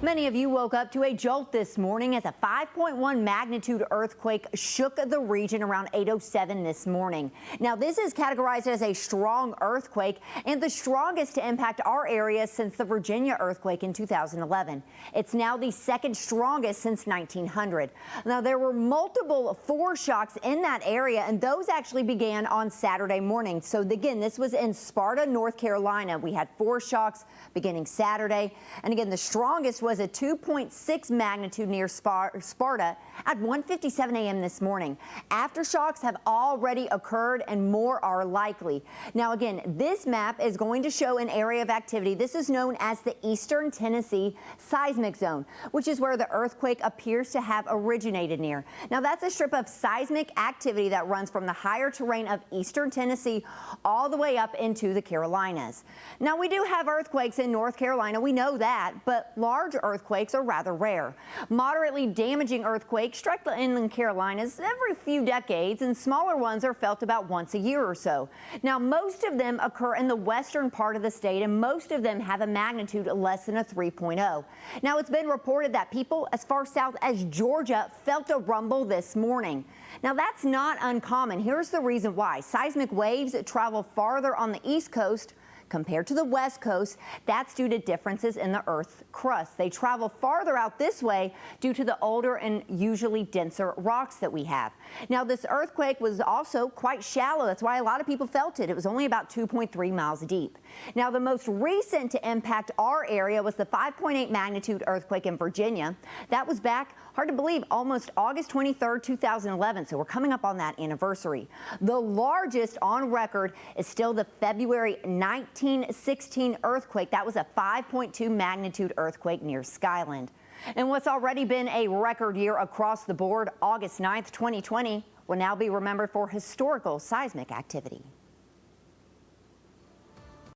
Many of you woke up to a jolt this morning as a 5.1 magnitude earthquake shook the region around 8:07 this morning. Now, this is categorized as a strong earthquake and the strongest to impact our area since the Virginia earthquake in 2011. It's now the second strongest since 1900. Now, there were multiple foreshocks in that area, and those actually began on Saturday morning. So again, this was in Sparta, North Carolina. We had foreshocks beginning Saturday. And again, the strongest was a 2.6 magnitude near Sparta at 1:57 a.m. this morning. Aftershocks have already occurred and more are likely. Now again, this map is going to show an area of activity. This is known as the Eastern Tennessee seismic zone, which is where the earthquake appears to have originated near. Now that's a strip of seismic activity that runs from the higher terrain of Eastern Tennessee all the way up into the Carolinas. Now we do have earthquakes in North Carolina, we know that, but large earthquakes are rather rare. Moderately damaging earthquakes strike the inland Carolinas every few decades, and smaller ones are felt about once a year or so. Now, most of them occur in the western part of the state, and most of them have a magnitude less than a 3.0. Now, it's been reported that people as far south as Georgia felt a rumble this morning. Now, that's not uncommon. Here's the reason why. Seismic waves travel farther on the east coast compared to the west coast. That's due to differences in the Earth's crust. They travel farther out this way due to the older and usually denser rocks that we have. Now, this earthquake was also quite shallow. That's why a lot of people felt it. It was only about 2.3 miles deep. Now, the most recent to impact our area was the 5.8 magnitude earthquake in Virginia. That was back, hard to believe, almost August 23rd, 2011. So we're coming up on that anniversary. The largest on record is still the February 1916 earthquake. That was a 5.2 magnitude earthquake near Skyland. And what's already been a record year across the board, August 9th, 2020, will now be remembered for historical seismic activity.